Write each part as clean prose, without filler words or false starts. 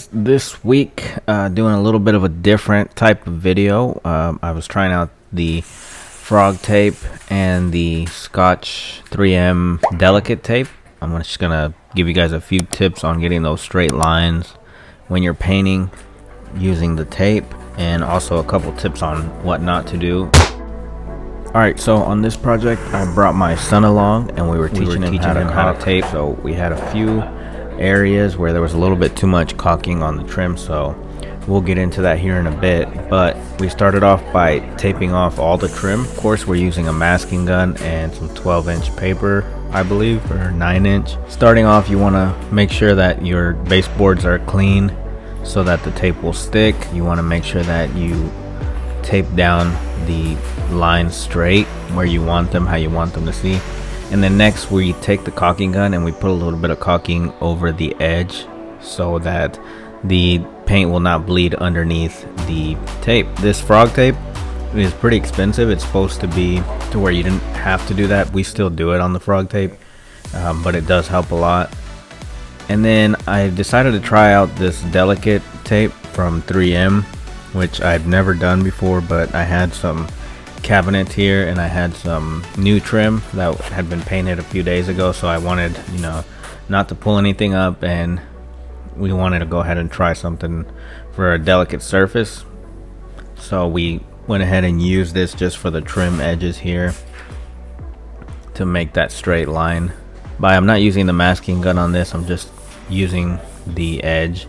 This week, doing a little bit of a different type of video. I was trying out the frog tape and the Scotch 3M Delicate tape. I'm just gonna give you guys a few tips on getting those straight lines when you're painting using the tape, and also a couple tips on what not to do. Alright, so on this project I brought my son along and we were teaching him how to tape. So we had a few areas where there was a little bit too much caulking on the trim, so we'll get into that here in a bit. But we started off by taping off all the trim. Of course, we're using a masking gun and some 12-inch paper, I believe, or 9-inch. Starting off, you want to make sure that your baseboards are clean so that the tape will stick. You want to make sure that you tape down the lines straight where you want them, how you want them to see. And then next we take the caulking gun and we put a little bit of caulking over the edge so that the paint will not bleed underneath the tape. This frog tape is pretty expensive. It's supposed to be to where you didn't have to do that. We still do it on the frog tape, but it does help a lot. And then I decided to try out this Delicate tape from 3M, which I've never done before, but I had some cabinet here and I had some new trim that had been painted a few days ago, so I wanted, not to pull anything up, and we wanted to go ahead and try something for a delicate surface. So we went ahead and used this just for the trim edges here to make that straight line. But I'm not using the masking gun on this, I'm just using the edge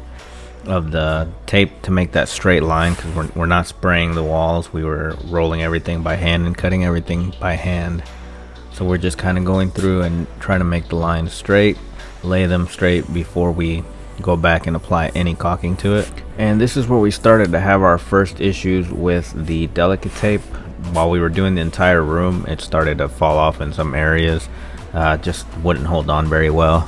of the tape to make that straight line, because we're not spraying the walls. We were rolling everything by hand and cutting everything by hand, so we're just kind of going through and trying to make the lines straight, lay them straight before we go back and apply any caulking to it. And this is where we started to have our first issues with the Delicate tape. While we were doing the entire room, it started to fall off in some areas, just wouldn't hold on very well.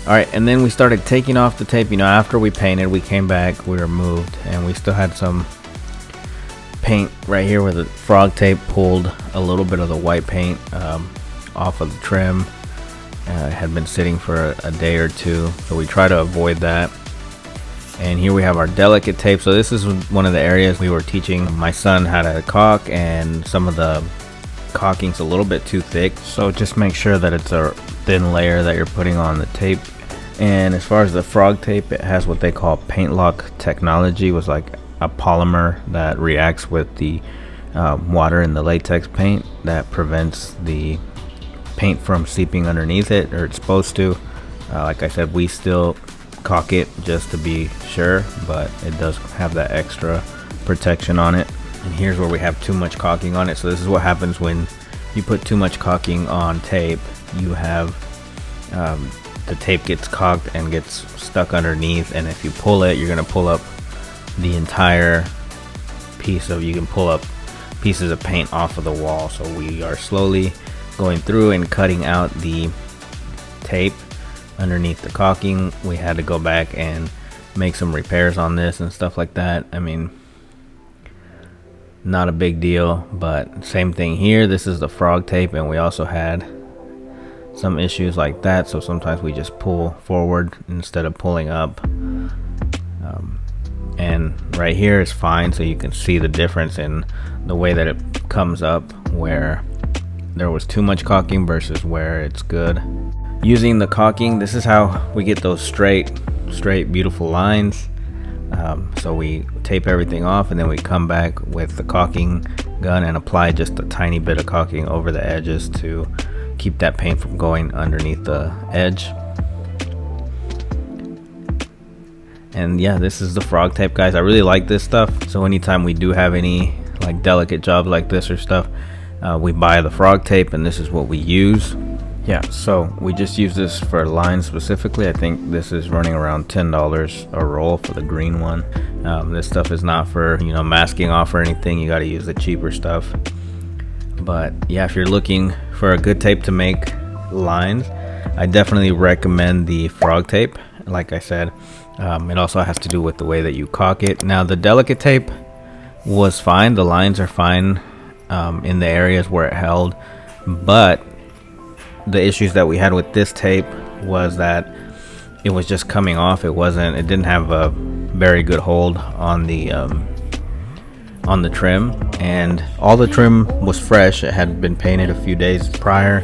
Alright, and then we started taking off the tape. After we painted, we came back, we removed, and we still had some paint right here where the frog tape pulled a little bit of the white paint off of the trim. It had been sitting for a day or two, so we try to avoid that. And here we have our Delicate tape. So this is one of the areas we were teaching my son how to caulk, and some of the caulking's a little bit too thick, so just make sure that it's a thin layer that you're putting on the tape. And as far as the frog tape, it has what they call paint lock technology. It was like a polymer that reacts with the water in the latex paint that prevents the paint from seeping underneath it, or it's supposed to. Like I said, we still caulk it just to be sure, but it does have that extra protection on it. And here's where we have too much caulking on it. So this is what happens when you put too much caulking on tape. You have the tape gets caulked and gets stuck underneath, and if you pull it, you're going to pull up the entire piece of, you can pull up pieces of paint off of the wall. So we are slowly going through and cutting out the tape underneath the caulking. We had to go back and make some repairs on this and stuff like that. I mean, not a big deal, but same thing here. This is the frog tape, and we also had some issues like that, so sometimes we just pull forward instead of pulling up. And right here is fine, so you can see the difference in the way that it comes up, where there was too much caulking versus where it's good. Using the caulking, this is how we get those straight beautiful lines. So we tape everything off, and then we come back with the caulking gun and apply just a tiny bit of caulking over the edges to keep that paint from going underneath the edge. And yeah, this is the frog tape, guys. I really like this stuff, so anytime we do have any like delicate jobs like this or stuff, we buy the frog tape, and this is what we use. Yeah, so we just use this for lines specifically. I think this is running around $10 a roll for the green one. This stuff is not for masking off or anything. You got to use the cheaper stuff. But yeah, if you're looking for a good tape to make lines, I definitely recommend the frog tape. Like I said, it also has to do with the way that you caulk it. Now the Delicate tape was fine, the lines are fine in the areas where it held, but the issues that we had with this tape was that it was just coming off. It didn't have a very good hold on the trim, and all the trim was fresh. It had been painted a few days prior,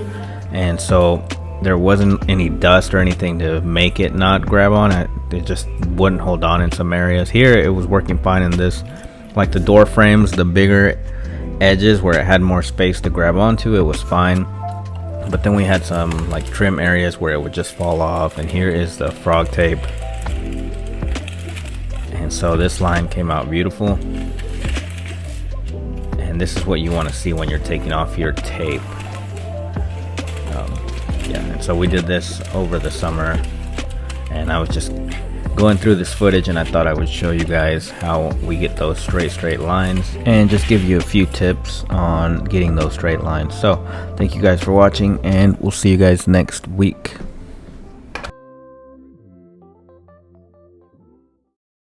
and so there wasn't any dust or anything to make it not grab on. It just wouldn't hold on in some areas. Here it was working fine in this, like the door frames, the bigger edges where it had more space to grab onto, it was fine. But then we had some like trim areas where it would just fall off, and here is the frog tape. And so this line came out beautiful, and this is what you want to see when you're taking off your tape. Yeah, and so we did this over the summer, and I was just going through this footage, and I thought I would show you guys how we get those straight lines and just give you a few tips on getting those straight lines. So thank you guys for watching, and we'll see you guys next week.